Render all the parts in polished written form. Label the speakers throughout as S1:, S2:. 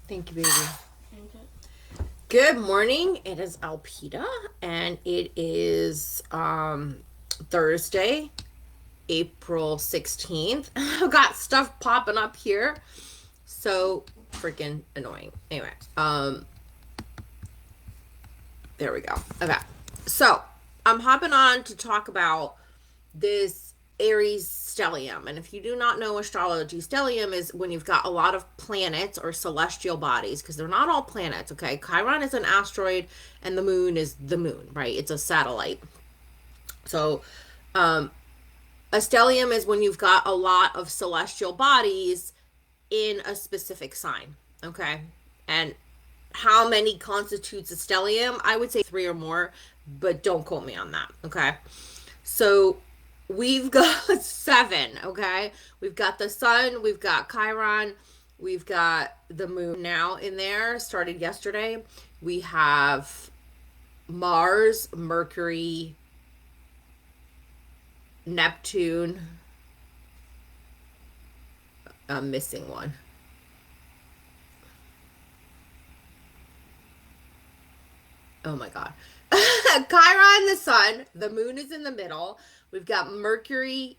S1: Thank you, baby. Good morning. It is Alpita, and it is Thursday, April 16th. I've got stuff popping up here. So freaking annoying. Anyway, there we go. Okay. So I'm hopping on to talk about this Aries stellium. And if you do not know astrology, stellium is when you've got a lot of planets or celestial bodies, because they're not all planets, okay? Chiron is an asteroid and the moon is the moon, right? It's a satellite. So, a stellium is when you've got a lot of celestial bodies in a specific sign, okay? And how many constitutes a stellium? I would say three or more, but don't quote me on that, okay? So we've got seven, okay? We've got the sun, we've got Chiron, we've got the moon now in there, started yesterday. We have Mars, Mercury, Neptune. I'm missing one. Oh my God. Chiron, the sun, the moon is in the middle. We've got Mercury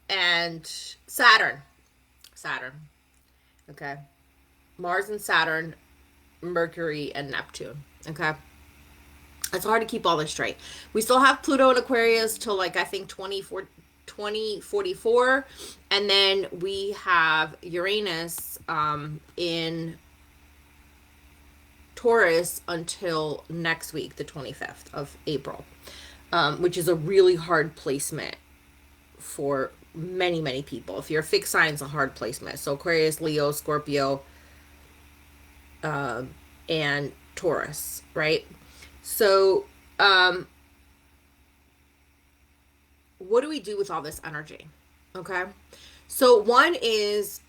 S1: and Saturn. Saturn. Okay. Mars and Saturn, Mercury and Neptune. Okay. It's hard to keep all this straight. We still have Pluto and Aquarius till like I think 2044. And then we have Uranus in Taurus until next week, the 25th of April, which is a really hard placement for many, many people. If you're a fixed sign, it's a hard placement. So Aquarius, Leo, Scorpio, and Taurus, right? So, what do we do with all this energy? Okay. So, one is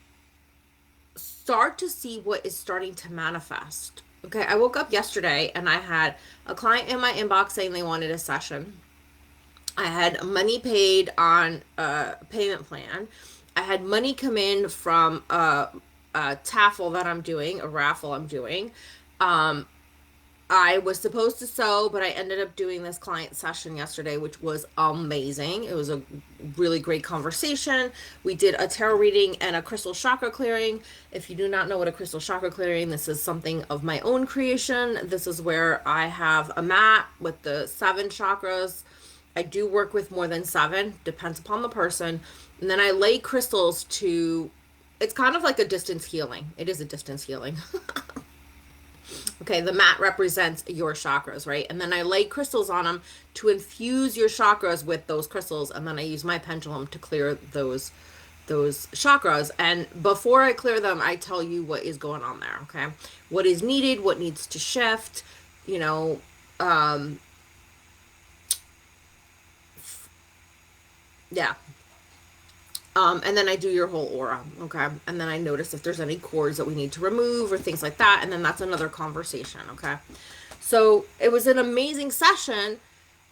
S1: start to see what is starting to manifest. Okay. I woke up yesterday and I had a client in my inbox saying they wanted a session. I had money paid on a payment plan. I had money come in from a taffle that I'm doing, a raffle I'm doing. I was supposed to sew, but I ended up doing this client session yesterday, which was amazing. It was a really great conversation. We did a tarot reading and a crystal chakra clearing. If you do not know what a crystal chakra clearing, this is something of my own creation. This is where I have a mat with the 7 chakras. I do work with more than 7, depends upon the person. And then I lay crystals to, it's kind of like a distance healing. It is a distance healing. Okay, the mat represents your chakras, right? And then I lay crystals on them to infuse your chakras with those crystals, and then I use my pendulum to clear those chakras. And before I clear them, I tell you what is going on there, okay? What is needed, what needs to shift, you know, yeah. And then I do your whole aura, okay? And then I notice if there's any cords that we need to remove or things like that, and then that's another conversation, okay? So it was an amazing session,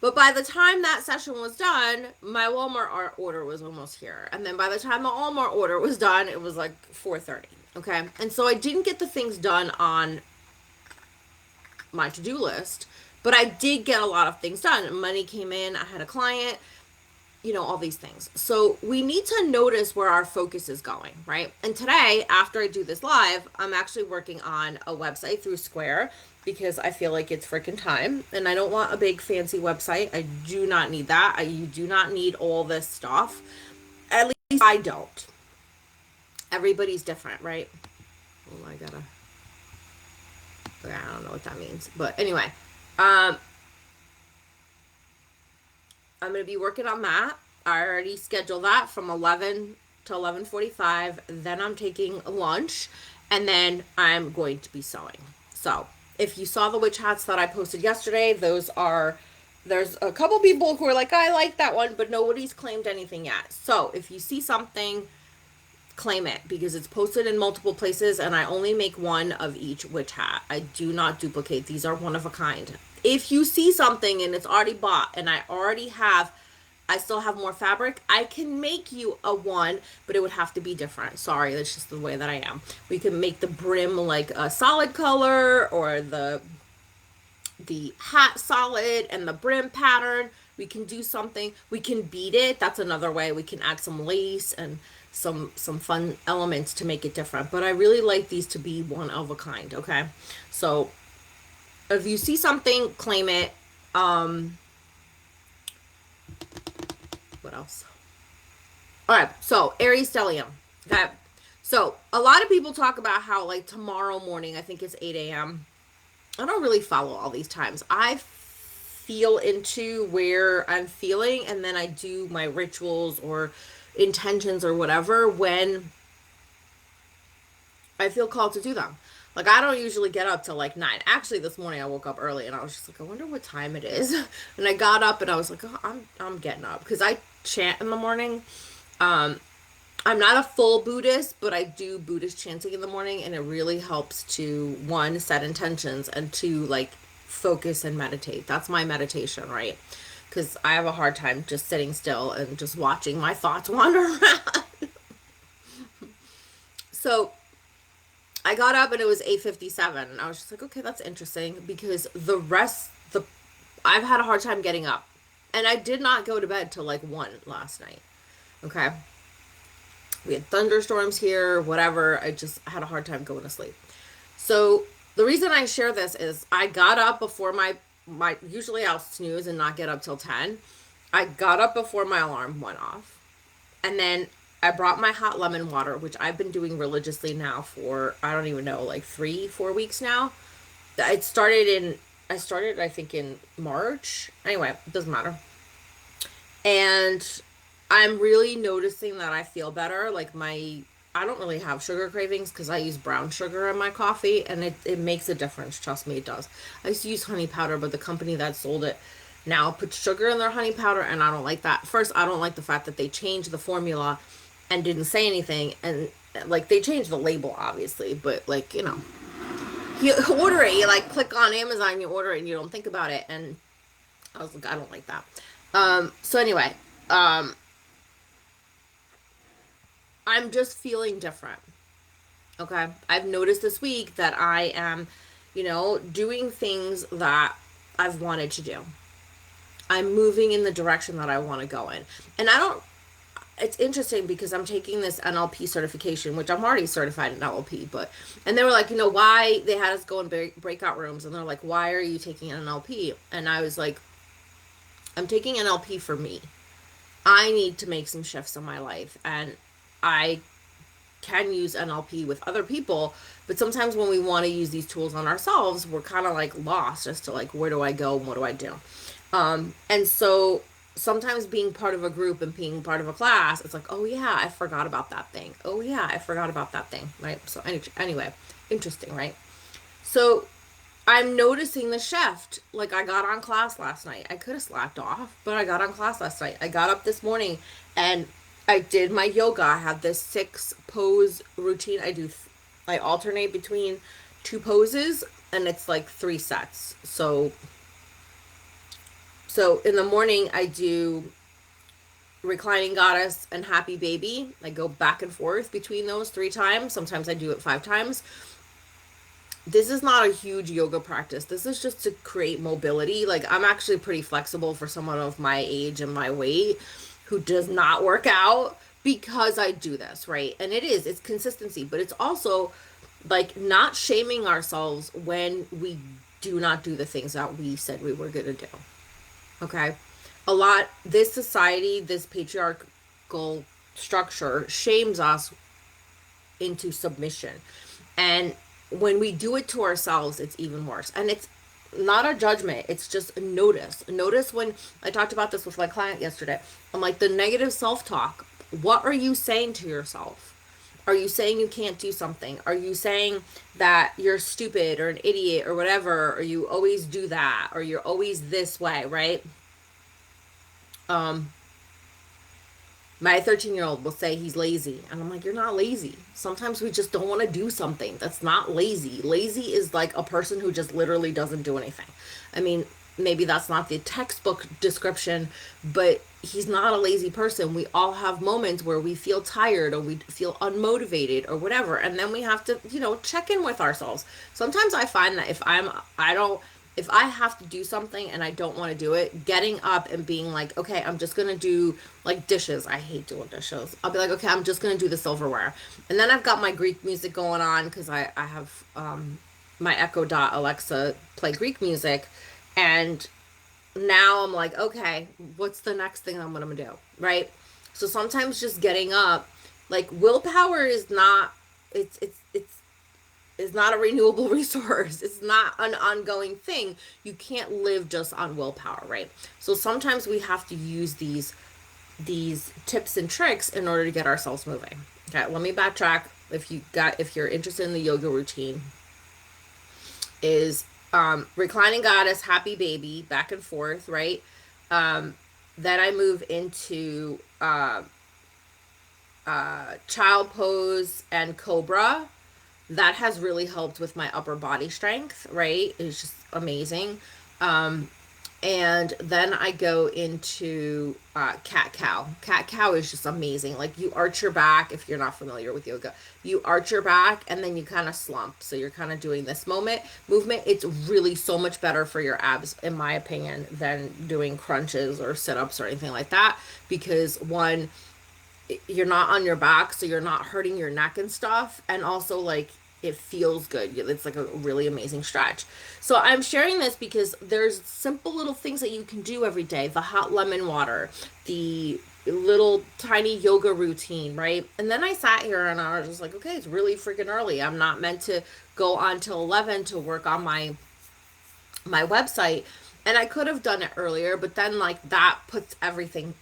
S1: but by the time that session was done, my Walmart order was almost here. And then by the time the Walmart order was done, it was like 4:30, okay? And so I didn't get the things done on my to-do list, but I did get a lot of things done. Money came in, I had a client, you know, all these things. So we need to notice where our focus is going, right? And today, after I do this live, I'm actually working on a website through Square because I feel like it's freaking time. And I don't want a big fancy website. I do not need that. You do not need all this stuff. At least I don't. Everybody's different, right? Oh, I don't know what that means. But anyway, I'm going to be working on that. I already scheduled that from 11 to 11:45. Then I'm taking lunch, and then I'm going to be sewing. So if you saw the witch hats that I posted yesterday, there's a couple people who are like, I like that one, but nobody's claimed anything yet. So if you see something, claim it, because it's posted in multiple places, and I only make one of each witch hat. I do not duplicate. These are one of a kind. If you see something and it's already bought and I already have I still have more fabric, I can make you a one, but it would have to be different. Sorry, that's just the way that I am. We can make the brim like a solid color, or the hat solid and the brim pattern. We can do something. We can bead it. That's another way. We can add some lace and some fun elements to make it different. But I really like these to be one of a kind, okay? So if you see something, claim it. What else? All right, so Aries stellium. Okay. So a lot of people talk about how like tomorrow morning, I think it's 8 a.m. I don't really follow all these times. I feel into where I'm feeling, and then I do my rituals or intentions or whatever when I feel called to do them. Like, I don't usually get up till like 9. Actually, this morning I woke up early and I was just like, I wonder what time it is. And I got up and I was like, oh, I'm getting up because I chant in the morning. I'm not a full Buddhist, but I do Buddhist chanting in the morning, and it really helps to, one, set intentions, and two, like, focus and meditate. That's my meditation, right? Because I have a hard time just sitting still and just watching my thoughts wander around. So I got up and it was 8:57, and I was just like, okay, that's interesting, because I've had a hard time getting up, and I did not go to bed till like 1 last night. Okay. We had thunderstorms here, whatever. I just had a hard time going to sleep. So the reason I share this is I got up before my usually I'll snooze and not get up till 10. I got up before my alarm went off. And then I brought my hot lemon water, which I've been doing religiously now for, I don't even know, like 3-4 weeks now. I started I think in March. Anyway, it doesn't matter. And I'm really noticing that I feel better. Like, I don't really have sugar cravings because I use brown sugar in my coffee, and it makes a difference. Trust me, it does. I used to use honey powder, but the company that sold it now puts sugar in their honey powder, and I don't like that. First, I don't like the fact that they changed the formula and didn't say anything. And like, they changed the label, obviously, but like, you order it, you like click on Amazon, you order it, and you don't think about it. And I was like, I don't like that. So anyway, I'm just feeling different. Okay. I've noticed this week that I am, doing things that I've wanted to do. I'm moving in the direction that I want to go in. And it's interesting because I'm taking this NLP certification, which I'm already certified in NLP, and they were like, why they had us go in breakout rooms, and they're like, why are you taking an NLP? And I was like, I'm taking NLP for me. I need to make some shifts in my life, and I can use NLP with other people, but sometimes when we want to use these tools on ourselves, we're kind of like lost as to like, where do I go and what do I do? And so sometimes being part of a group and being part of a class, it's like, oh yeah, I forgot about that thing. Oh yeah, I forgot about that thing, right? So anyway, interesting, right? So I'm noticing the shift. Like, I got on class last night. I could have slacked off, but I got on class last night. I got up this morning and I did my yoga. I have this 6 pose routine. I alternate between 2 poses, and it's like 3 sets. So in the morning I do reclining goddess and happy baby. I go back and forth between those 3 times. Sometimes I do it 5 times. This is not a huge yoga practice. This is just to create mobility. Like, I'm actually pretty flexible for someone of my age and my weight who does not work out, because I do this, right? And it's consistency, but it's also like not shaming ourselves when we do not do the things that we said we were going to do. Okay? This society, this patriarchal structure shames us into submission. And when we do it to ourselves, it's even worse. And it's not a judgment. It's just a notice. Notice when I talked about this with my client yesterday. I'm like, the negative self-talk. What are you saying to yourself? Are you saying you can't do something? Are you saying that you're stupid or an idiot or whatever? Or you always do that? Or you're always this way, right? My 13-year-old will say he's lazy. And I'm like, you're not lazy. Sometimes we just don't want to do something. That's not lazy. Lazy is like a person who just literally doesn't do anything. I mean, maybe that's not the textbook description, but he's not a lazy person. We all have moments where we feel tired or we feel unmotivated or whatever. And then we have to, check in with ourselves. Sometimes I find that if I have to do something and I don't want to do it, getting up and being like, okay, I'm just going to do like dishes. I hate doing dishes. I'll be like, okay, I'm just going to do the silverware. And then I've got my Greek music going on because I have my Echo Dot Alexa play Greek music. And now I'm like, okay, what's the next thing I'm going to do? Right. So sometimes just getting up, like willpower is not, it's not a renewable resource. It's not an ongoing thing. You can't live just on willpower, right? So sometimes we have to use these tips and tricks in order to get ourselves moving. Okay, let me backtrack. If you're interested in the yoga routine, is reclining goddess, happy baby, back and forth, right? Then I move into child pose and cobra. That has really helped with my upper body strength, right? It's just amazing. And then I go into cat cow. Cat cow is just amazing. Like you arch your back, if you're not familiar with yoga, you arch your back and then you kind of slump. So you're kind of doing this movement. It's really so much better for your abs, in my opinion, than doing crunches or sit-ups or anything like that. Because one, you're not on your back, so you're not hurting your neck and stuff. And also like it feels good. It's like a really amazing stretch. So I'm sharing this because there's simple little things that you can do every day. The hot lemon water, the little tiny yoga routine, right? And then I sat here and I was just like, okay, it's really freaking early. I'm not meant to go on till 11 to work on my website. And I could have done it earlier, but then like that puts everything,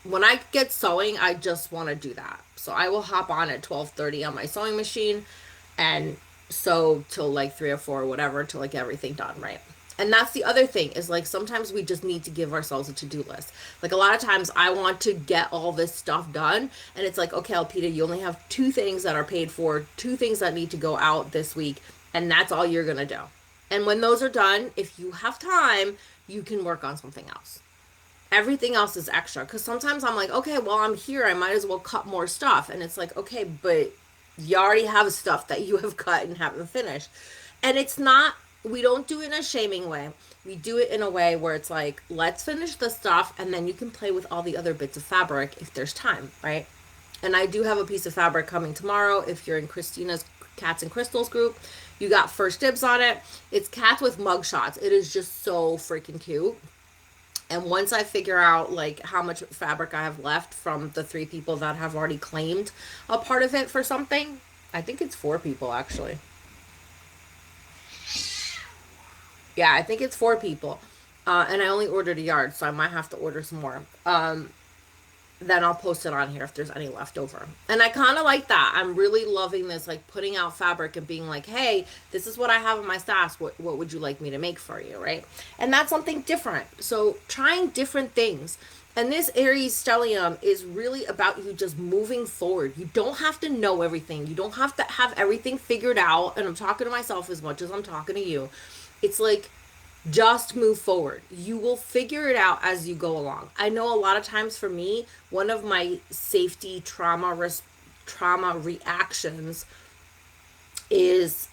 S1: when I get sewing, I just want to do that. So I will hop on at 12:30 on my sewing machine and sew till like 3 or 4 or whatever, till like everything done, right? And that's the other thing is like sometimes we just need to give ourselves a to-do list. Like a lot of times I want to get all this stuff done and it's like, okay, Alpita, you only have 2 things that are paid for, 2 things that need to go out this week, and that's all you're going to do. And when those are done, if you have time, you can work on something else. Everything else is extra because sometimes I'm like, okay, well, I'm here, I might as well cut more stuff. And it's like, okay, but you already have stuff that you have cut and haven't finished. And it's not, we don't do it in a shaming way. We do it in a way where it's like, let's finish the stuff and then you can play with all the other bits of fabric if there's time, right? And I do have a piece of fabric coming tomorrow. If you're in Christina's Cats and Crystals group, you got first dibs on it. It's cats with mug shots. It is just so freaking cute. And once I figure out like how much fabric I have left from the 3 people that have already claimed a part of it for something, I think it's 4 people actually. Yeah, I think it's 4 people. And I only ordered a yard, so I might have to order some more. Then I'll post it on here if there's any left over. And I kind of like that. I'm really loving this, like putting out fabric and being like, hey, this is what I have in my stash. What would you like me to make for you, right? And that's something different. So trying different things. And this Aries stellium is really about you just moving forward. You don't have to know everything. You don't have to have everything figured out. And I'm talking to myself as much as I'm talking to you. It's like, just move forward. You will figure it out as you go along. I know a lot of times for me, one of my safety trauma reactions is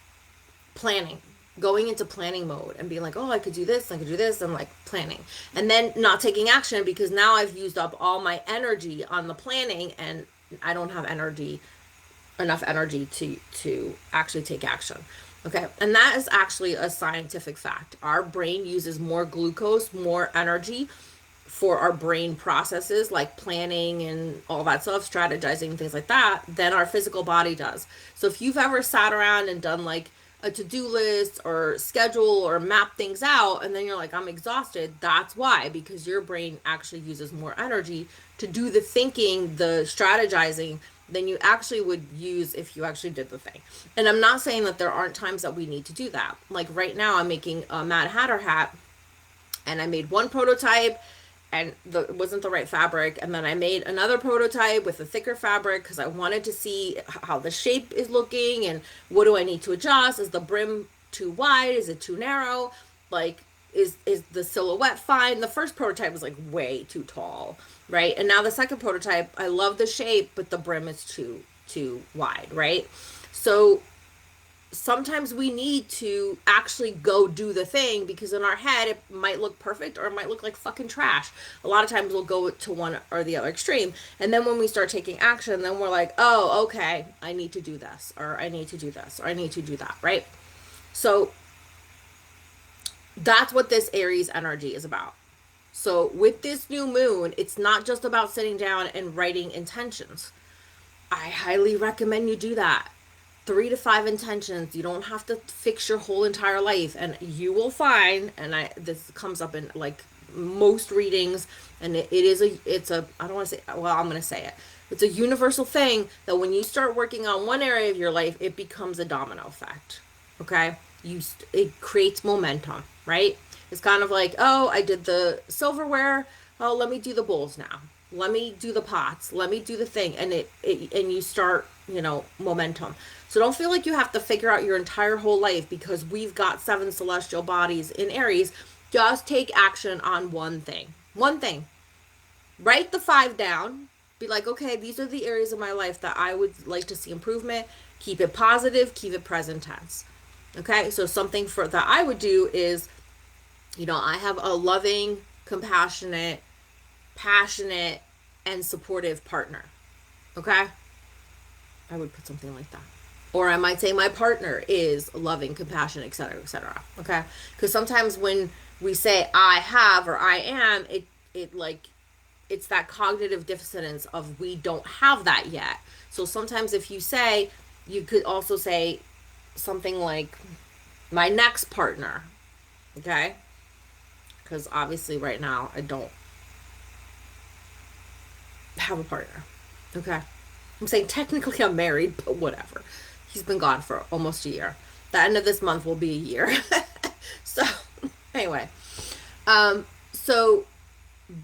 S1: planning. Going into planning mode and being like, oh, I could do this, and like planning. And then not taking action because now I've used up all my energy on the planning and I don't have enough energy to actually take action. Okay, and that is actually a scientific fact. Our brain uses more glucose, more energy for our brain processes like planning and all that stuff, strategizing, things like that, than our physical body does. So if you've ever sat around and done like a to-do list or schedule or map things out and then you're like, I'm exhausted, that's why, because your brain actually uses more energy to do the thinking, the strategizing, than you actually would use if you actually did the thing. And I'm not saying that there aren't times that we need to do that. Like right now I'm making a Mad Hatter hat and I made one prototype and it wasn't the right fabric. And then I made another prototype with a thicker fabric because I wanted to see how the shape is looking and what do I need to adjust. Is the brim too wide? Is it too narrow? Like Is the silhouette fine? The first prototype was like way too tall, right? And now the second prototype, I love the shape, but the brim is too wide, right? So sometimes we need to actually go do the thing, because in our head it might look perfect or it might look like fucking trash. A lot of times we'll go to one or the other extreme, and then when we start taking action, then we're like, oh, okay, I need to do this, or I need to do this, or I need to do that, right? So that's what this Aries energy is about. So with this new moon, it's not just about sitting down and writing intentions. I highly recommend you do that. 3 to 5 intentions. You don't have to fix your whole entire life, and you will find, and this comes up in like most readings, and it's a I don't want to say, well, I'm going to say it. It's a universal thing that when you start working on one area of your life, it becomes a domino effect. Okay? It creates momentum, right? It's kind of like, oh, I did the silverware. Oh, let me do the bowls now. Let me do the pots. Let me do the thing, and and you start, momentum. So don't feel like you have to figure out your entire whole life because we've got 7 celestial bodies in Aries. Just take action on one thing. One thing. Write the 5 down. Be like, okay, these are the areas of my life that I would like to see improvement. Keep it positive. Keep it present tense. Okay, so something that I would do is, I have a loving, compassionate, passionate, and supportive partner. Okay? I would put something like that. Or I might say my partner is loving, compassionate, etc., etc. Okay? Because sometimes when we say I have or I am, it's that cognitive dissonance of we don't have that yet. So sometimes if you could also say something like my next partner. Okay? Because obviously right now I don't have a partner. Okay? I'm saying technically I'm married, but whatever. He's been gone for almost a year. The end of this month will be a year. So, anyway. So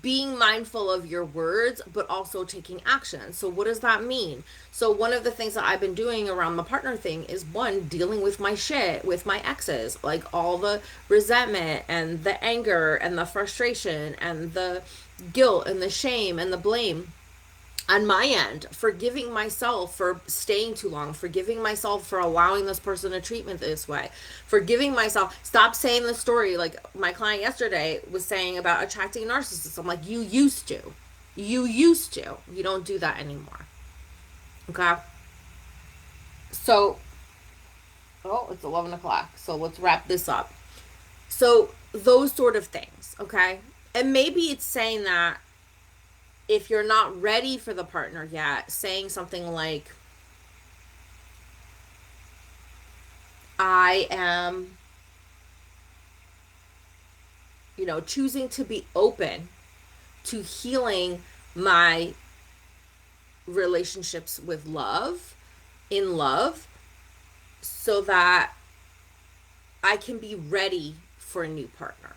S1: being mindful of your words, but also taking action. So what does that mean? So one of the things that I've been doing around the partner thing is, one, dealing with my shit, with my exes, like all the resentment and the anger and the frustration and the guilt and the shame and the blame on my end, forgiving myself for staying too long, forgiving myself for allowing this person to treat me this way, forgiving myself. Stop saying the story like my client yesterday was saying about attracting narcissists. I'm like, you used to. You don't do that anymore. Okay? So, oh, it's 11 o'clock. So let's wrap this up. So those sort of things, okay? And maybe it's saying that if you're not ready for the partner yet, saying something like, I am, choosing to be open to healing my relationships with in love, so that I can be ready for a new partner.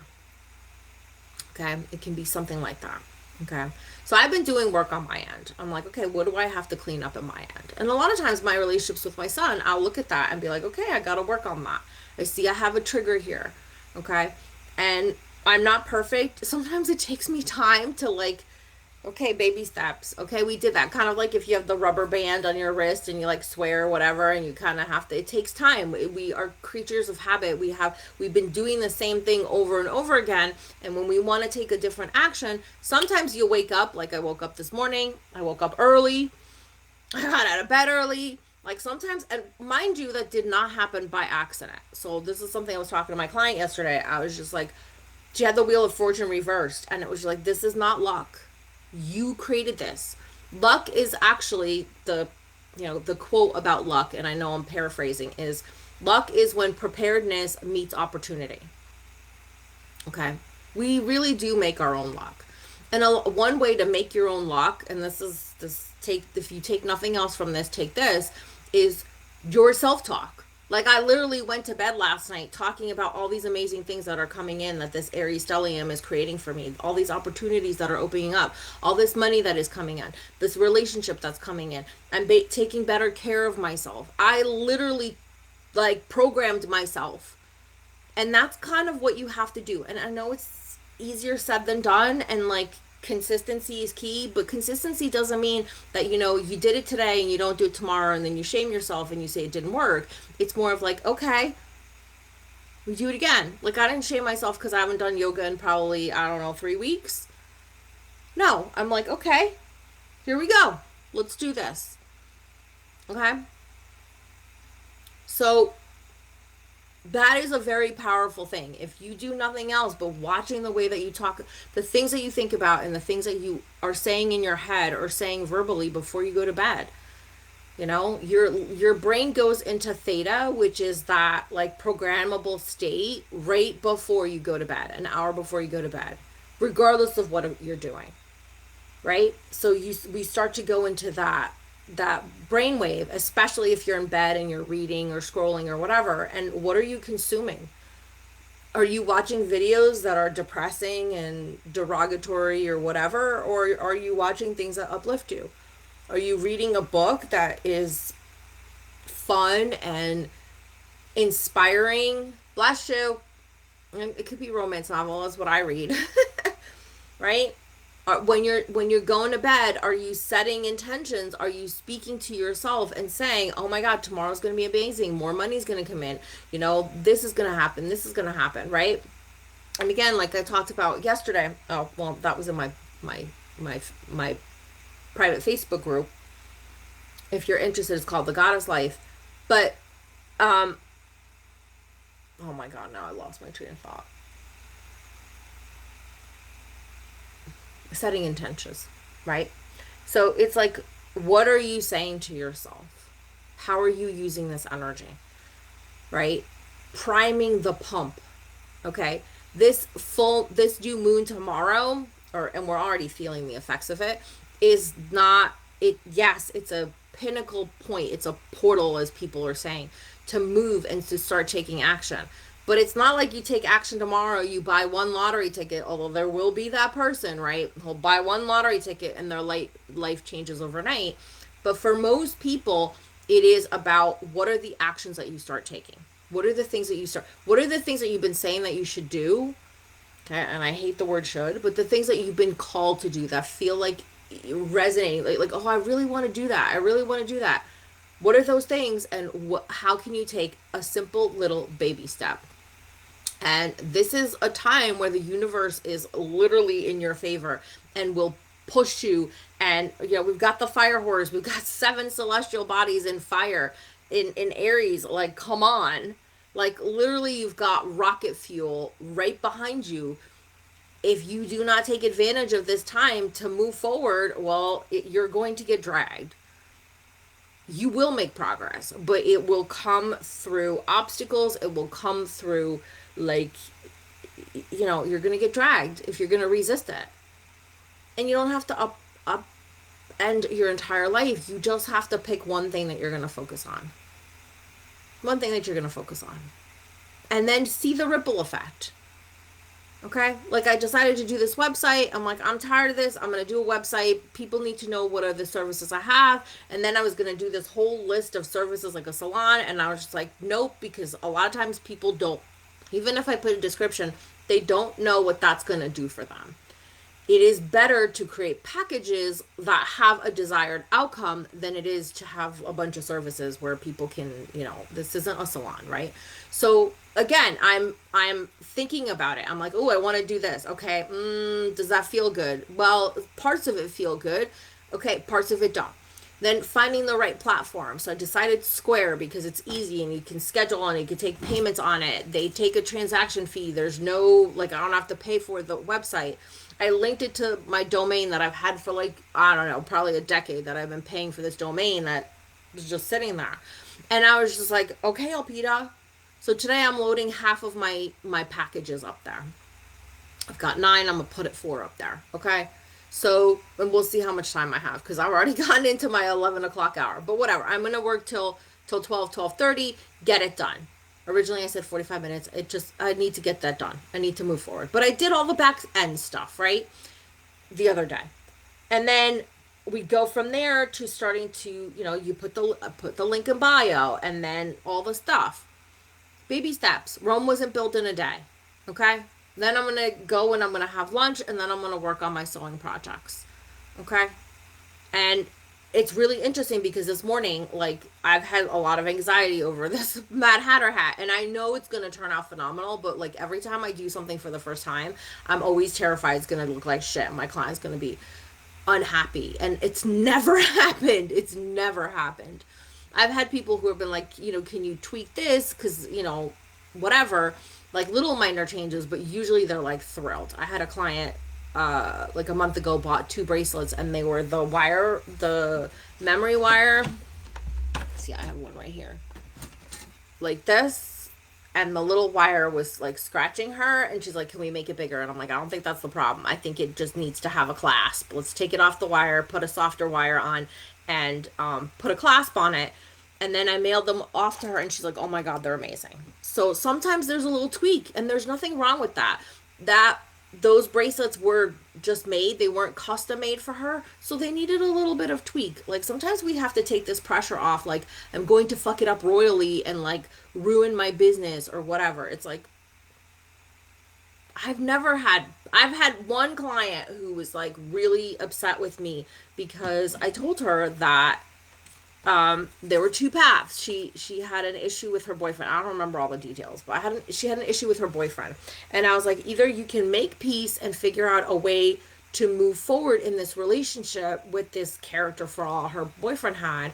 S1: Okay? It can be something like that. Okay? So I've been doing work on my end. I'm like, okay, what do I have to clean up in my end? And a lot of times my relationships with my son, I'll look at that and be like, okay, I got to work on that. I see I have a trigger here. Okay? And I'm not perfect. Sometimes it takes me time to okay, baby steps. Okay, we did that. Kind of like if you have the rubber band on your wrist and you swear or whatever, and you kind of have to, it takes time. We are creatures of habit. We've been doing the same thing over and over again. And when we want to take a different action, sometimes you wake up, like I woke up this morning, I woke up early, I got out of bed early. Sometimes, and mind you, that did not happen by accident. So this is something I was talking to my client yesterday. I was just like, she had the wheel of fortune reversed, and it was like, this is not luck. You created this. Luck is actually the quote about luck, and I know I'm paraphrasing, is luck is when preparedness meets opportunity. Okay? We really do make our own luck. And one way to make your own luck, and if you take nothing else from this, take this, is your self-talk. I literally went to bed last night talking about all these amazing things that are coming in, that this Aries stellium is creating for me, all these opportunities that are opening up, all this money that is coming in, this relationship that's coming in. I'm taking better care of myself. I literally programmed myself And that's kind of what you have to do. And I know it's easier said than done, and like consistency is key, but consistency doesn't mean that, you did it today and you don't do it tomorrow and then you shame yourself and you say it didn't work. It's more of like, okay, we do it again. Like, I didn't shame myself because I haven't done yoga in probably, I don't know, 3 weeks. No, I'm like, okay, here we go. Let's do this. Okay? So that is a very powerful thing. If you do nothing else but watching the way that you talk, the things that you think about and the things that you are saying in your head or saying verbally before you go to bed. Your brain goes into theta, which is that like programmable state right before you go to bed, an hour before you go to bed, regardless of what you're doing. Right? So we start to go into that brainwave, especially if you're in bed and you're reading or scrolling or whatever. And what are you consuming? Are you watching videos that are depressing and derogatory or whatever? Or are you watching things that uplift you? Are you reading a book that is fun and inspiring? Bless you. And it could be a romance novel, is what I read. Right? When you're going to bed, are you setting intentions? Are you speaking to yourself and saying, oh my God, tomorrow's going to be amazing, more money's going to come in, this is going to happen, this is going to happen, right? And again, like I talked about yesterday, oh well, that was in my private Facebook group. If you're interested, it's called The Goddess Life. But oh my God, now I lost my train of thought. Setting intentions, right? So it's like, what are you saying to yourself? How are you using this energy, right? Priming the pump, okay? This new moon tomorrow, and we're already feeling the effects of it, is not it. Yes, it's a pinnacle point. It's a portal, as people are saying, to move and to start taking action. But it's not like you take action tomorrow, you buy one lottery ticket, although there will be that person, right? Who'll buy one lottery ticket and their life changes overnight. But for most people, it is about, what are the actions that you start taking? What are the things that you've been saying that you should do? Okay, and I hate the word should, but the things that you've been called to do that feel like resonating, like oh, I really want to do that. I really want to do that. What are those things, and how can you take a simple little baby step? And this is a time where the universe is literally in your favor and will push you. And, we've got the fire horse. We've got 7 celestial bodies in fire in Aries. Like, come on. Like, literally, you've got rocket fuel right behind you. If you do not take advantage of this time to move forward, well, you're going to get dragged. You will make progress, but it will come through obstacles. It will come through, like, you're going to get dragged if you're going to resist it. And you don't have to up end your entire life. You just have to pick one thing that you're going to focus on. One thing that you're going to focus on. And then see the ripple effect. Okay? Like, I decided to do this website. I'm like, I'm tired of this. I'm going to do a website. People need to know what are the services I have. And then I was going to do this whole list of services like a salon. And I was just like, nope, because a lot of times people don't, even if I put a description, they don't know what that's going to do for them. It is better to create packages that have a desired outcome than it is to have a bunch of services where people can, this isn't a salon, right? So again, I'm thinking about it. I'm like, oh, I want to do this. Okay, does that feel good? Well, parts of it feel good. Okay, parts of it don't. Then finding the right platform. So I decided Square because it's easy and you can schedule on it. You can take payments on it. They take a transaction fee. There's no, I don't have to pay for the website. I linked it to my domain that I've had for I don't know, probably a decade that I've been paying for this domain that was just sitting there. And I was just like, okay, Alpita. So today I'm loading half of my packages up there. I've got 9. I'm going to put it 4 up there. Okay. So, and we'll see how much time I have because I've already gotten into my 11 o'clock hour. But whatever. I'm going to work till 12:30, get it done. Originally I said 45 minutes. I need to get that done. I need to move forward. But I did all the back end stuff, right? The other day. And then we go from there to starting to, you put the link in bio and then all the stuff. baby steps. Rome wasn't built in a day. Okay? Then I'm going to go and I'm going to have lunch, and then I'm going to work on my sewing projects. Okay? And it's really interesting because this morning, like, I've had a lot of anxiety over this Mad Hatter hat, and I know it's going to turn out phenomenal, but like every time I do something for the first time, I'm always terrified it's going to look like shit. My client's going to be unhappy, and it's never happened. It's never happened. I've had people who have been like, can you tweak this? Because, whatever, like little minor changes, but usually they're like thrilled. I had a client like a month ago bought 2 bracelets, and they were the memory wire. See, I have one right here. Like this, and the little wire was like scratching her, and she's like, "Can we make it bigger?" And I'm like, "I don't think that's the problem. I think it just needs to have a clasp. Let's take it off the wire, put a softer wire on, and put a clasp on it." And then I mailed them off to her, and she's like, "Oh my God, they're amazing." So sometimes there's a little tweak, and there's nothing wrong with that. Those bracelets were just made. They weren't custom made for her, so they needed a little bit of tweak. Like sometimes we have to take this pressure off, like I'm going to fuck it up royally and like ruin my business or whatever. It's like I've had one client who was like really upset with me because I told her that there were 2 paths. She had an issue with her boyfriend. I don't remember all the details, but she had an issue with her boyfriend. And I was like, either you can make peace and figure out a way to move forward in this relationship with this character flaw her boyfriend had,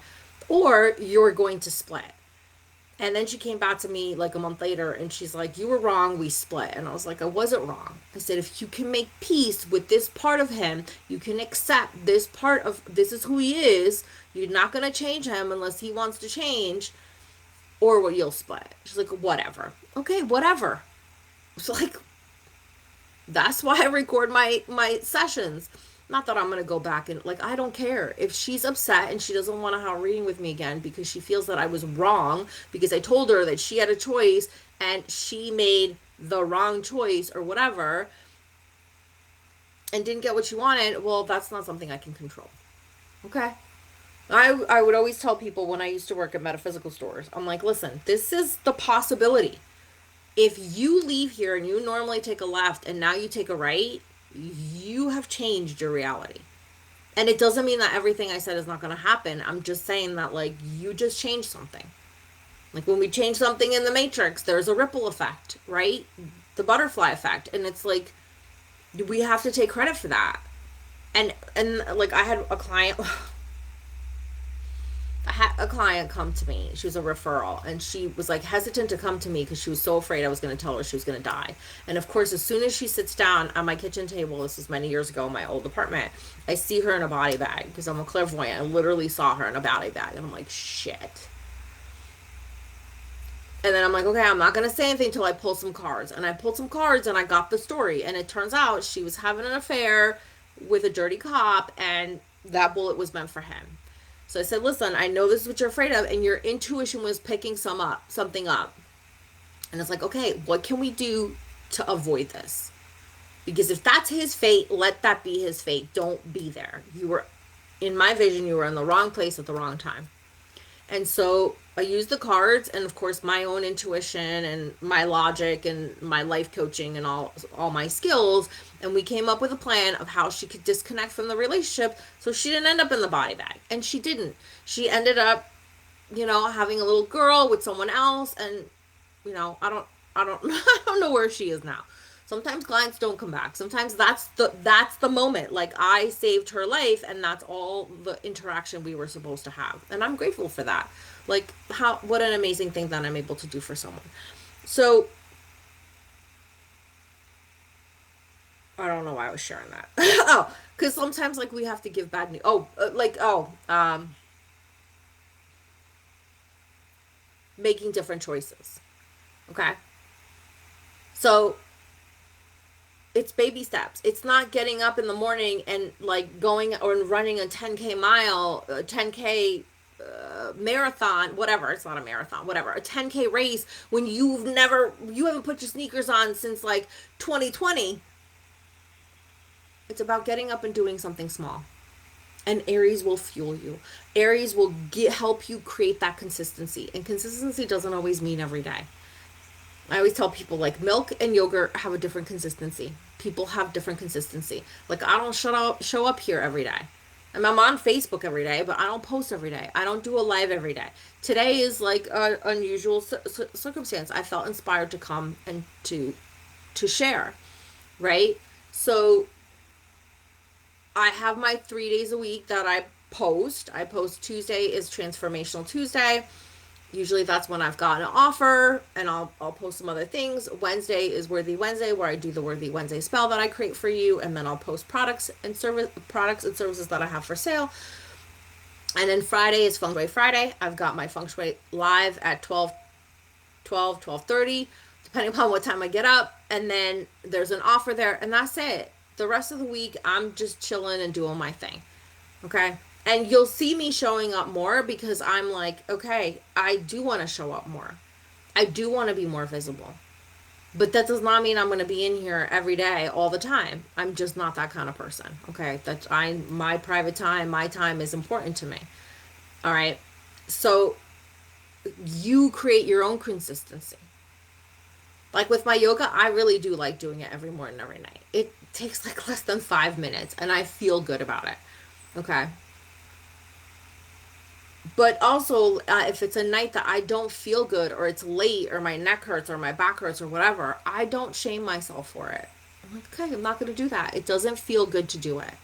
S1: or you're going to split. And then she came back to me like a month later, and she's like, "You were wrong, we split." And I was like, "I wasn't wrong." I said, "If you can make peace with this part of him, you can accept this part of, this is who he is. You're not going to change him unless he wants to change, or what, you'll split." She's like, "Whatever." Okay, whatever. It's like, that's why I record my sessions. Not that I'm going to go back and, like, I don't care. If she's upset and she doesn't want to have a reading with me again because she feels that I was wrong, because I told her that she had a choice and she made the wrong choice or whatever and didn't get what she wanted, well, that's not something I can control. Okay? I would always tell people when I used to work at metaphysical stores, I'm like, listen, this is the possibility. If you leave here and you normally take a left and now you take a right, you have changed your reality. And it doesn't mean that everything I said is not going to happen. I'm just saying that, like, you just changed something. Like when we change something in the Matrix, there's a ripple effect, right? The butterfly effect. And it's like, we have to take credit for that. And like I had a client come to me. She was a referral, and she was like hesitant to come to me because she was so afraid I was going to tell her she was going to die. And of course, as soon as she sits down on my kitchen table, this was many years ago in my old apartment, I see her in a body bag because I'm a clairvoyant. I literally saw her in a body bag, and I'm like, shit. And then I'm like, okay, I'm not going to say anything until I pull some cards. And I pulled some cards, and I got the story. And it turns out she was having an affair with a dirty cop, and that bullet was meant for him. So I said, listen, I know this is what you're afraid of, and your intuition was picking something up. And it's like, okay, what can we do to avoid this? Because if that's his fate, let that be his fate. Don't be there. You were, in my vision, you were in the wrong place at the wrong time. And so I used the cards, and of course my own intuition and my logic and my life coaching and all my skills, and we came up with a plan of how she could disconnect from the relationship so she didn't end up in the body bag. And she didn't. She ended up, having a little girl with someone else, and I don't I don't know where she is now. Sometimes clients don't come back. Sometimes that's the moment. Like, I saved her life, and that's all the interaction we were supposed to have. And I'm grateful for that. Like, what an amazing thing that I'm able to do for someone. So I don't know why I was sharing that. Oh, because sometimes, like, we have to give bad news. Making different choices. Okay. So it's baby steps. It's not getting up in the morning and like going or running a 10K mile, 10K marathon, whatever. It's not a marathon, whatever. A 10K race when you haven't put your sneakers on since like 2020. It's about getting up and doing something small. And Aries will fuel you. Aries will help you create that consistency. And consistency doesn't always mean every day. I always tell people like milk and yogurt have a different consistency. People have different consistency. Like I don't show up here every day. And I'm on Facebook every day, but I don't post every day. I don't do a live every day. Today is like an unusual circumstance. I felt inspired to come and to share, right? So I have my 3 days a week that I post. I post Tuesday is Transformational Tuesday. Usually that's when I've got an offer and I'll post some other things. Wednesday is Worthy Wednesday where I do the Worthy Wednesday spell that I create for you, and then I'll post products and services that I have for sale. And then Friday is Feng Shui Friday. I've got my Feng Shui live at 12:30, depending upon what time I get up. And then there's an offer there, and that's it. The rest of the week, I'm just chilling and doing my thing. Okay? And you'll see me showing up more because I'm like, okay, I do want to show up more. I do want to be more visible. But that does not mean I'm going to be in here every day all the time. I'm just not that kind of person. Okay? That's my private time, my time is important to me. All right? So you create your own consistency. Like with my yoga, I really do like doing it every morning, every night. It takes like less than 5 minutes and I feel good about it. Okay? But also, if it's a night that I don't feel good or it's late or my neck hurts or my back hurts or whatever, I don't shame myself for it. I'm like, okay, I'm not going to do that. It doesn't feel good to do it.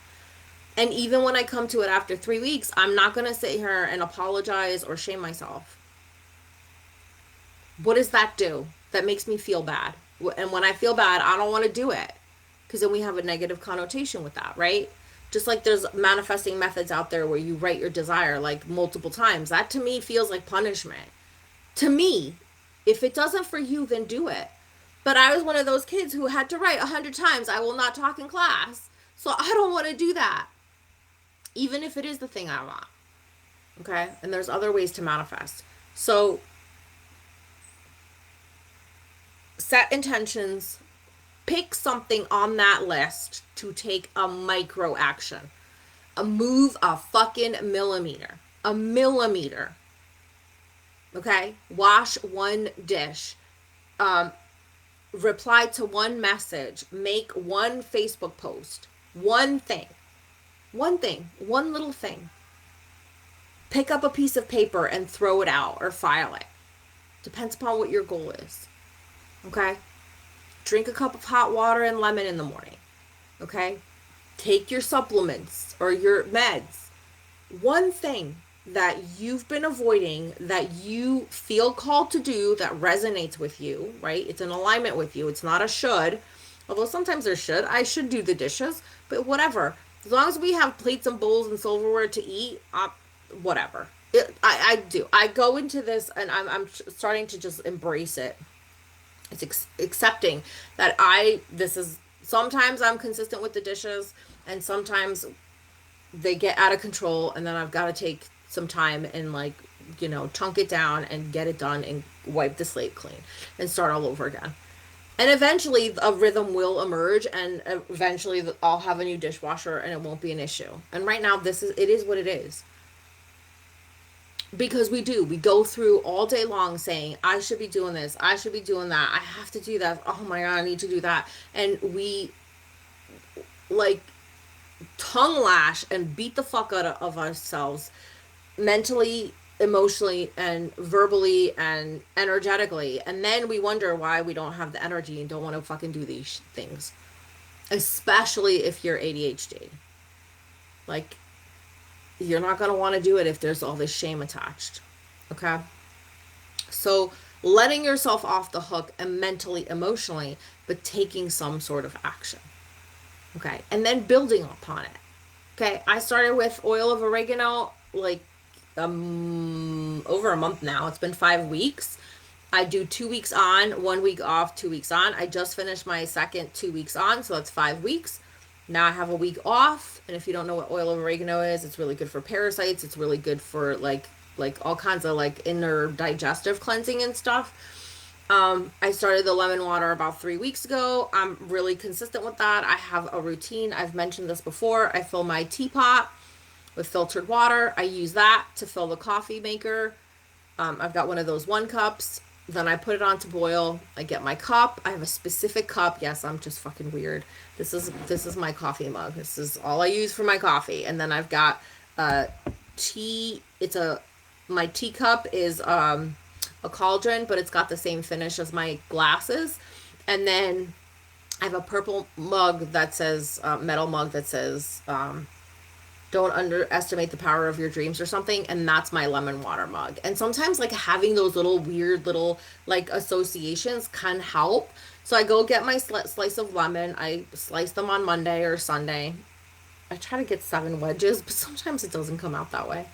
S1: And even when I come to it after 3 weeks, I'm not going to sit here and apologize or shame myself. What does that do? That makes me feel bad. And when I feel bad, I don't want to do it because then we have a negative connotation with that, right? Just like there's manifesting methods out there where you write your desire like multiple times. That to me feels like punishment. To me, if it doesn't for you, then do it. But I was one of those kids who had to write 100 times, I will not talk in class. So I don't want to do that. Even if it is the thing I want. Okay? And there's other ways to manifest. So set intentions, pick something on that list to take a micro action. Move a fucking millimeter. A millimeter. Okay? Wash one dish. Reply to one message. Make one Facebook post. One thing. One thing. One little thing. Pick up a piece of paper and throw it out or file it. Depends upon what your goal is. Okay? Drink a cup of hot water and lemon in the morning. Okay? Take your supplements or your meds. One thing that you've been avoiding that you feel called to do that resonates with you, right? It's in alignment with you. It's not a should. Although sometimes there should. I should do the dishes, but whatever. As long as we have plates and bowls and silverware to eat, whatever. I do. I go into this and I'm starting to just embrace it. It's accepting that sometimes I'm consistent with the dishes and sometimes they get out of control and then I've got to take some time and chunk it down and get it done and wipe the slate clean and start all over again. And eventually a rhythm will emerge and eventually I'll have a new dishwasher and it won't be an issue. And right now it is what it is. Because we go through all day long saying, I should be doing this, I should be doing that, I have to do that, oh my God, I need to do that. And we tongue lash and beat the fuck out of ourselves mentally, emotionally, and verbally and energetically. And then we wonder why we don't have the energy and don't want to fucking do these things. Especially if you're ADHD. You're not going to want to do it if there's all this shame attached. Okay? So letting yourself off the hook and mentally, emotionally, but taking some sort of action. Okay? And then building upon it. Okay? I started with oil of oregano over a month now. It's been 5 weeks. I do 2 weeks on, 1 week off, 2 weeks on. I just finished my second 2 weeks on, so that's 5 weeks. Now I have a week off, and if you don't know what oil of oregano is, it's really good for parasites. It's really good for all kinds of inner digestive cleansing and stuff. I started the lemon water about 3 weeks ago. I'm really consistent with that. I have a routine. I've mentioned this before. I fill my teapot with filtered water. I use that to fill the coffee maker. I've got one of those 1 cups. Then I put it on to boil. I get my cup. I have a specific cup. Yes, I'm just fucking weird. This is my coffee mug. This is all I use for my coffee. And then I've got uh tea. It's a my teacup is a cauldron, but it's got the same finish as my glasses. And then I have a purple mug that says metal mug that says don't underestimate the power of your dreams or something, and that's my lemon water mug. And sometimes like having those little weird little like associations can help. So I go get my slice of lemon. I slice them on Monday or Sunday. I try to get 7 wedges, but sometimes it doesn't come out that way.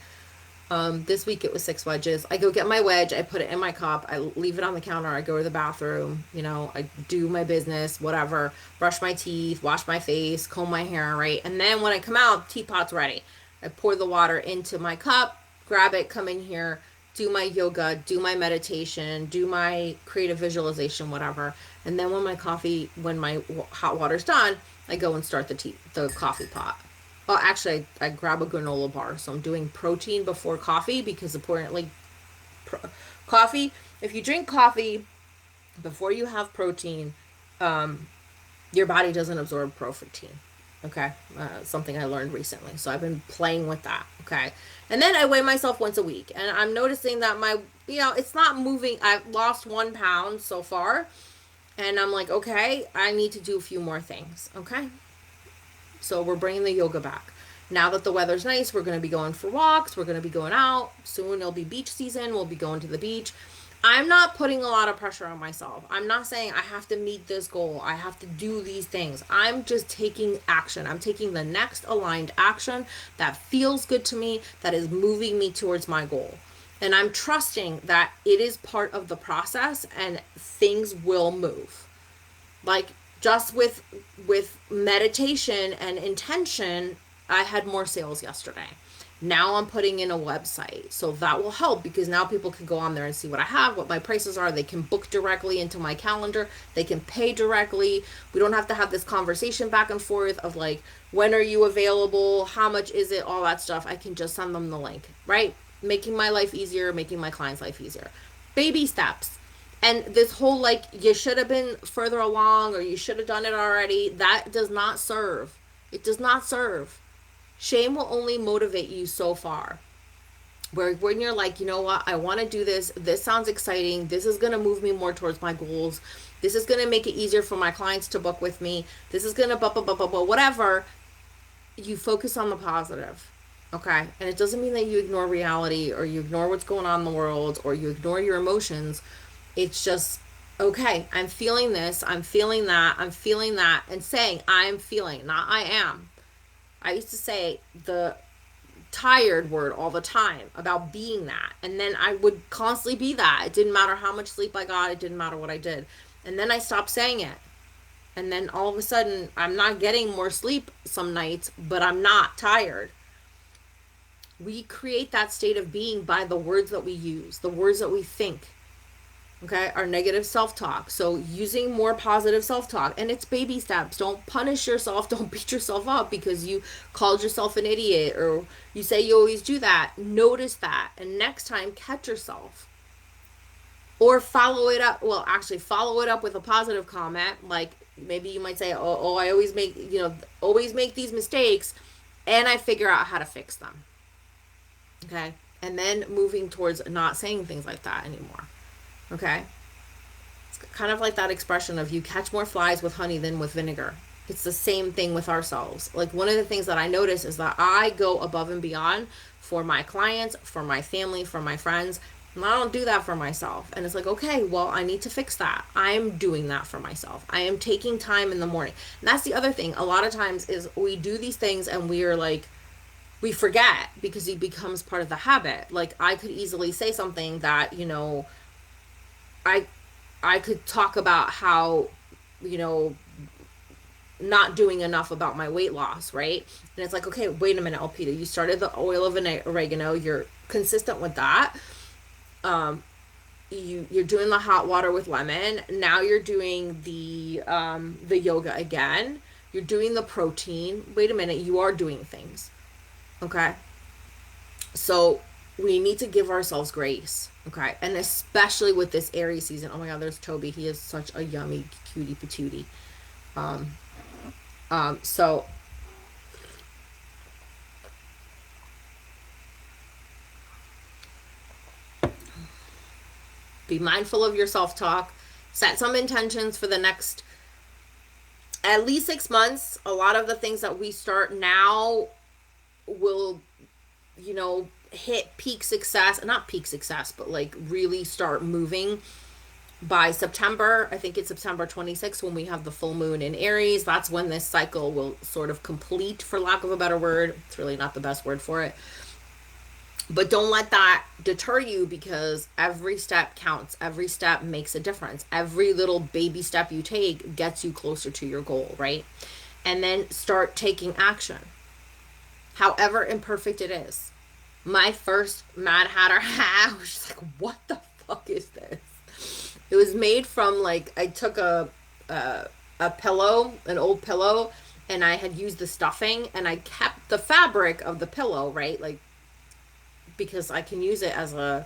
S1: This week it was 6 wedges. I go get my wedge. I put it in my cup. I leave it on the counter. I go to the bathroom. I do my business, whatever. Brush my teeth, wash my face, comb my hair, right? And then when I come out, teapot's ready. I pour the water into my cup, grab it, come in here, do my yoga, do my meditation, do my creative visualization, whatever. And then when my hot water's done, I go and start the coffee pot. Well, actually, I grab a granola bar. So I'm doing protein before coffee because apparently, coffee, if you drink coffee before you have protein, your body doesn't absorb protein. Okay. Something I learned recently. So I've been playing with that. Okay. And then I weigh myself once a week. And I'm noticing that it's not moving. I've lost 1 pound so far. And I'm like, okay, I need to do a few more things. Okay. So we're bringing the yoga back. Now that the weather's nice, we're going to be going for walks. We're going to be going out. Soon it'll be beach season. We'll be going to the beach. I'm not putting a lot of pressure on myself. I'm not saying I have to meet this goal. I have to do these things. I'm just taking action. I'm taking the next aligned action that feels good to me, that is moving me towards my goal. And I'm trusting that it is part of the process and things will move. Like just with meditation and intention, I had more sales yesterday. Now I'm putting in a website, so that will help because now people can go on there and see what I have, what my prices are. They can book directly into my calendar. They can pay directly. We don't have to have this conversation back and forth of like, when are you available, how much is it, all that stuff. I can just send them the link, right? Making my life easier, making my clients' life easier. Baby steps. And this whole like, you should have been further along or you should have done it already, that does not serve. It does not serve. Shame will only motivate you so far. Where when you're like, you know what, I want to do this. This sounds exciting. This is going to move me more towards my goals. This is going to make it easier for my clients to book with me. This is going to whatever. You focus on the positive. Okay? And it doesn't mean that you ignore reality or you ignore what's going on in the world or you ignore your emotions. It's just, okay, I'm feeling this. I'm feeling that. I'm feeling that. And saying, I'm feeling, not I am. I used to say the tired word all the time about being that. And then I would constantly be that. It didn't matter how much sleep I got. It didn't matter what I did. And then I stopped saying it. And then all of a sudden, I'm not getting more sleep some nights, but I'm not tired. We create that state of being by the words that we use, the words that we think. Okay, our negative self-talk. So using more positive self-talk, and it's baby steps. Don't punish yourself. Don't beat yourself up because you called yourself an idiot or you say you always do that. Notice that, and next time catch yourself. Or follow it up. Well, actually follow it up with a positive comment. Like maybe you might say, oh, I always make these mistakes and I figure out how to fix them. Okay? And then moving towards not saying things like that anymore. Okay? It's kind of like that expression of you catch more flies with honey than with vinegar. It's the same thing with ourselves. Like one of the things that I notice is that I go above and beyond for my clients, for my family, for my friends. And I don't do that for myself. And it's like, okay, well, I need to fix that. I'm doing that for myself. I am taking time in the morning. And that's the other thing. A lot of times is we do these things and we are like, we forget because it becomes part of the habit. Like I could easily say something that, I could talk about how, not doing enough about my weight loss, right? And it's like, okay, wait a minute, Alpita, you started the oil of oregano, you're consistent with that. You're doing the hot water with lemon. Now you're doing the yoga again. You're doing the protein. Wait a minute, you are doing things. Okay? So we need to give ourselves grace, okay? And especially with this Aries season. Oh my God, there's Toby. He is such a yummy cutie patootie. Um, so be mindful of your self talk. Set some intentions for the next at least 6 months. A lot of the things that we start now will, hit peak success, not peak success, but like really start moving by September. I think it's September 26th when we have the full moon in Aries. That's when this cycle will sort of complete, for lack of a better word. It's really not the best word for it. But don't let that deter you, because every step counts. Every step makes a difference. Every little baby step you take gets you closer to your goal, right? And then start taking action, however imperfect it is. My first Mad Hatter hat, I was just like, what the fuck is this? It was made from, like, I took a pillow, an old pillow, and I had used the stuffing, and I kept the fabric of the pillow, right? Like, because I can use it as a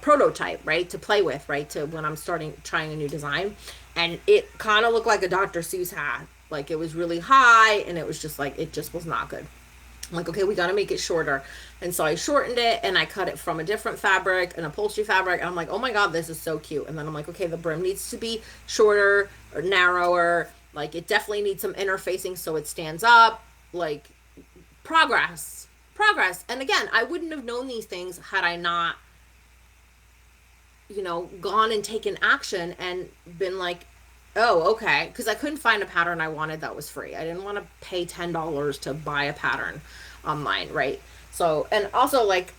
S1: prototype, right, to play with, right, to when I'm starting trying a new design. And it kind of looked like a Dr. Seuss hat. Like, it was really high, and it was just like, it just was not good. I'm like, okay, we got to make it shorter. And so I shortened it, and I cut it from a different fabric, an upholstery fabric. And I'm like, oh my God, this is so cute. And then I'm like, okay, the brim needs to be shorter or narrower. Like, it definitely needs some interfacing so it stands up. Like, progress. Progress. And again, I wouldn't have known these things had I not, gone and taken action and been like, oh, okay. Because I couldn't find a pattern I wanted that was free. I didn't want to pay $10 to buy a pattern online, right? So, and also, like,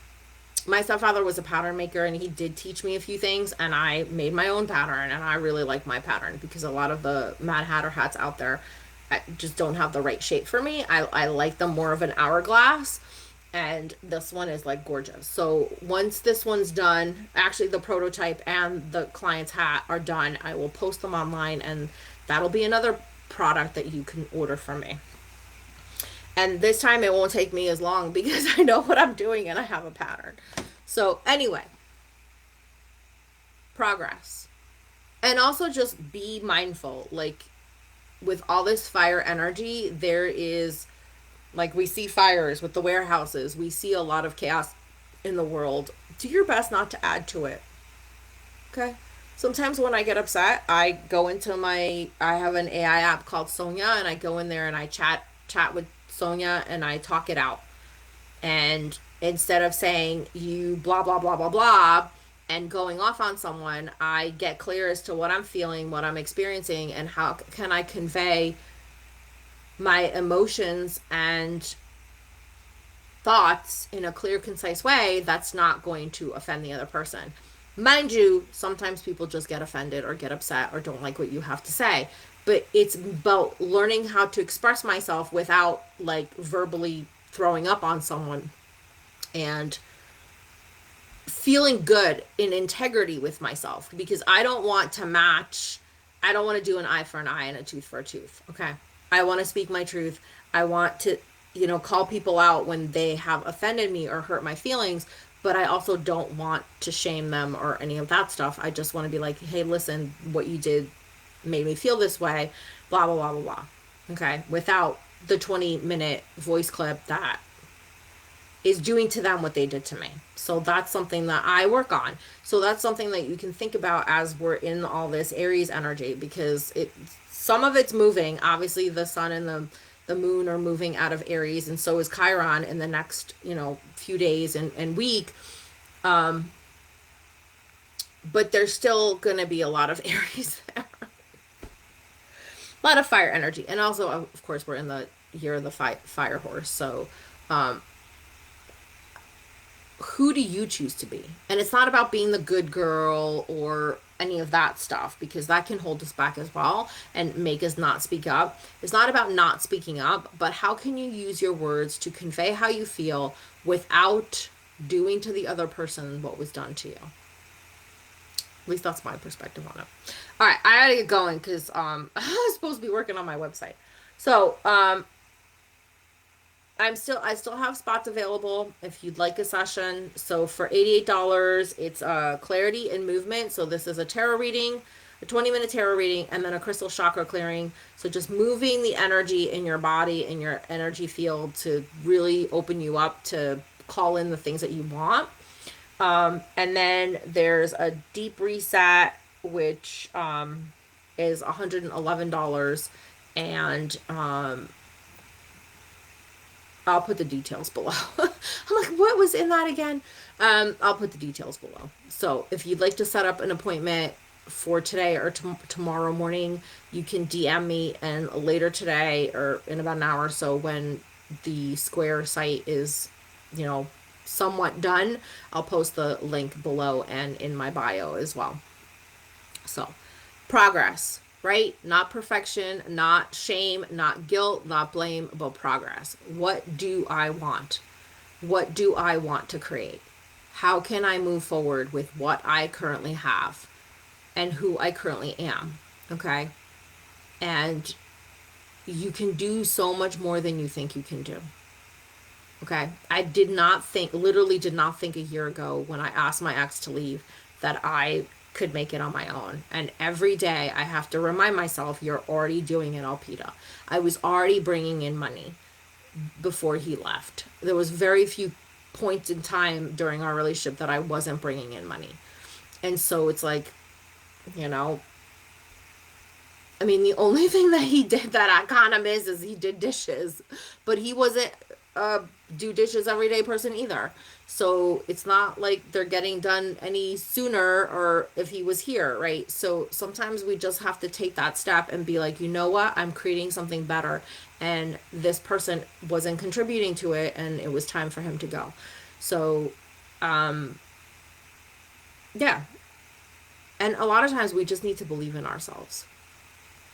S1: my stepfather was a pattern maker, and he did teach me a few things, and I made my own pattern, and I really like my pattern, because a lot of the Mad Hatter hats out there just don't have the right shape for me. I like them more of an hourglass, and this one is like gorgeous. So once this one's done, actually the prototype and the client's hat are done, I will post them online, and that'll be another product that you can order from me. And this time it won't take me as long, because I know what I'm doing and I have a pattern. So anyway, progress. And also just be mindful. Like, with all this fire energy, there is, like, we see fires with the warehouses. We see a lot of chaos in the world. Do your best not to add to it. Okay? Sometimes when I get upset, I go into I have an AI app called Sonia, and I go in there and I chat with Sonia, and I talk it out. And instead of saying you blah blah blah blah blah and going off on someone, I get clear as to what I'm feeling, what I'm experiencing, and how can I convey my emotions and thoughts in a clear, concise way that's not going to offend the other person. Mind you, sometimes people just get offended or get upset or don't like what you have to say. But it's about learning how to express myself without, like, verbally throwing up on someone, and feeling good in integrity with myself, because I don't want to match. I don't want to do an eye for an eye and a tooth for a tooth. Okay. I want to speak my truth. I want to, call people out when they have offended me or hurt my feelings, but I also don't want to shame them or any of that stuff. I just want to be like, hey, listen, what you did made me feel this way, blah, blah, blah, blah, blah. Okay. Without the 20-minute voice clip that is doing to them what they did to me. So that's something that I work on. So that's something that you can think about as we're in all this Aries energy, because some of it's moving. Obviously, the sun and the moon are moving out of Aries, and so is Chiron in the next, few days and week. But there's still going to be a lot of Aries there. A lot of fire energy. And also, of course, we're in the year of the fire horse. So, who do you choose to be? And it's not about being the good girl or any of that stuff, because that can hold us back as well and make us not speak up. It's not about not speaking up, but how can you use your words to convey how you feel without doing to the other person what was done to you? At least that's my perspective on it. All right, I gotta get going, because I'm supposed to be working on my website. So I still have spots available if you'd like a session. So for $88, it's clarity and movement. So this is a tarot reading, a 20-minute tarot reading, and then a crystal chakra clearing. So just moving the energy in your body and your energy field to really open you up to call in the things that you want. And then there's a deep reset, which is $111. And I'll put the details below. I'm like, what was in that again? I'll put the details below. So if you'd like to set up an appointment for today or tomorrow morning, you can DM me, and later today or in about an hour or so, when the Square site is, you know, somewhat done, I'll post the link below and in my bio as well. So, progress, right? Not perfection, not shame, not guilt, not blame, but progress. What do I want? What do I want to create? How can I move forward with what I currently have and who I currently am? Okay. And you can do so much more than you think you can do. Okay. I did not think, literally did not think a year ago when I asked my ex to leave that I could make it on my own. And every day I have to remind myself, you're already doing it, Alpita. I was already bringing in money before he left. There was very few points in time during our relationship that I wasn't bringing in money. And so it's like, you know, I mean, the only thing that he did that I kind of miss is he did dishes, but he wasn't a do dishes every day person either. So it's not like they're getting done any sooner or if he was here, right? So sometimes we just have to take that step and be like, you know what? I'm creating something better. And this person wasn't contributing to it, and it was time for him to go. So, yeah. And a lot of times we just need to believe in ourselves.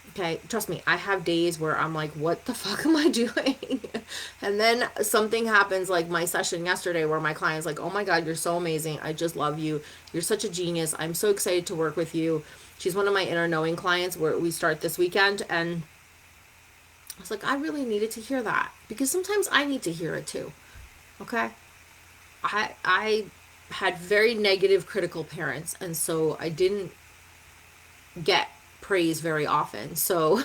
S1: Okay, trust me, I have days where I'm like, what the fuck am I doing? And then something happens, like my session yesterday, where my client's like, oh my God, you're so amazing. I just love you. You're such a genius. I'm so excited to work with you. She's one of my inner knowing clients where we start this weekend. And I was like, I really needed to hear that, because sometimes I need to hear it too. Okay. I had very negative, critical parents. And so I didn't get praise very often. So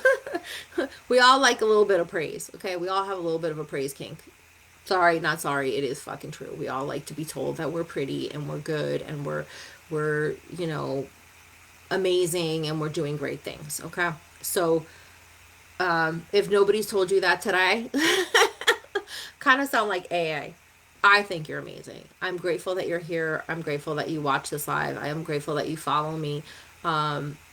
S1: we all like a little bit of praise. Okay. We all have a little bit of a praise kink. Sorry, not sorry. It is fucking true. We all like to be told that we're pretty and we're good and we're, you know, amazing and we're doing great things. Okay. So, if nobody's told you that today, kind of sound like AA. I think you're amazing. I'm grateful that you're here. I'm grateful that you watch this live. I am grateful that you follow me.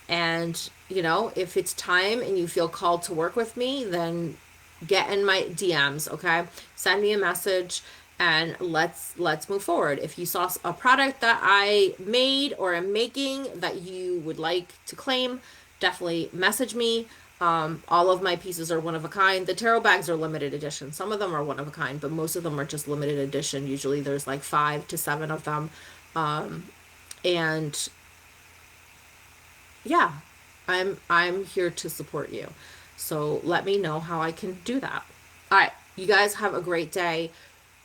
S1: And, you know, if it's time and you feel called to work with me, then get in my DMs, okay? Send me a message and let's move forward. If you saw a product that I made or am making that you would like to claim, definitely message me. All of my pieces are one of a kind. The tarot bags are limited edition. Some of them are one of a kind, but most of them are just limited edition. Usually there's like 5 to 7 of them. And yeah, I'm here to support you. So let me know how I can do that. All right, you guys have a great day.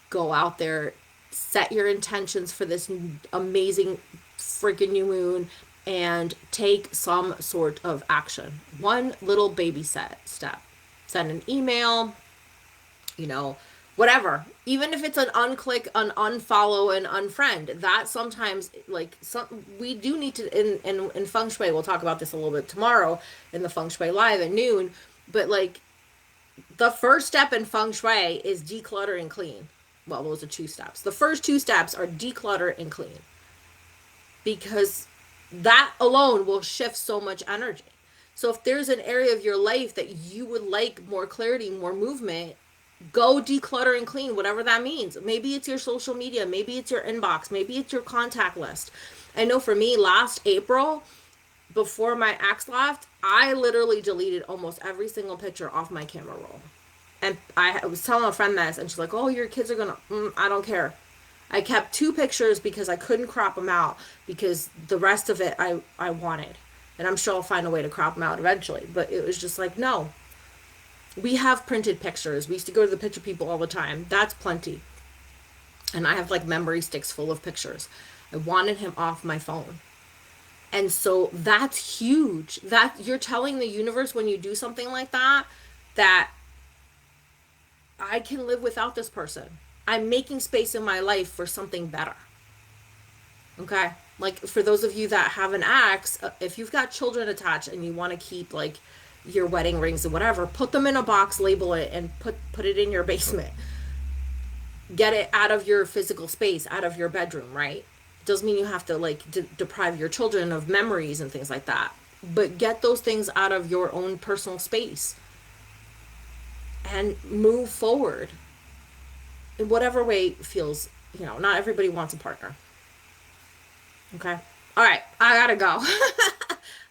S1: Go out there, set your intentions for this amazing freaking new moon, and take some sort of action. One little baby step. Send an email, you know, whatever. Even if it's an unclick, an unfollow, and unfriend, that sometimes, like, we do need to, in feng shui, we'll talk about this a little bit tomorrow in the feng shui live at noon, but like, the first step in feng shui is declutter and clean. Well, those are 2 steps. The first 2 steps are declutter and clean, because that alone will shift so much energy. So if there's an area of your life that you would like more clarity, more movement, go declutter and clean, whatever that means. Maybe it's your social media, maybe it's your inbox, maybe it's your contact list. I know for me, last April, before my ex left, I literally deleted almost every single picture off my camera roll. And I was telling a friend this, and she's like, oh, your kids are gonna, I don't care. I kept 2 pictures because I couldn't crop them out, because the rest of it I wanted. And I'm sure I'll find a way to crop them out eventually. But it was just like, no. We have printed pictures. We used to go to the picture people all the time. That's plenty. And I have like memory sticks full of pictures. I wanted him off my phone. And so that's huge. That you're telling the universe when you do something like that, that I can live without this person. I'm making space in my life for something better. Okay? Like for those of you that have an ex, if you've got children attached and you want to keep like your wedding rings and whatever, put them in a box, label it, and put it in your basement. Get it out of your physical space, out of your bedroom, right? Doesn't mean you have to like deprive your children of memories and things like that, but get those things out of your own personal space and move forward in whatever way feels, not everybody wants a partner. Okay. All right. I gotta go.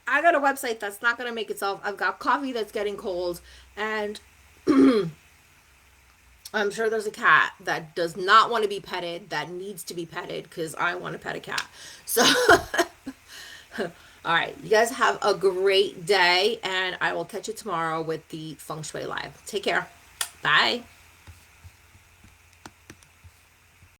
S1: I got a website that's not gonna make itself. I've got coffee that's getting cold, and I'm sure there's a cat that does not want to be petted, that needs to be petted because I want to pet a cat. So, all right. You guys have a great day, and I will catch you tomorrow with the Feng Shui Live. Take care. Bye.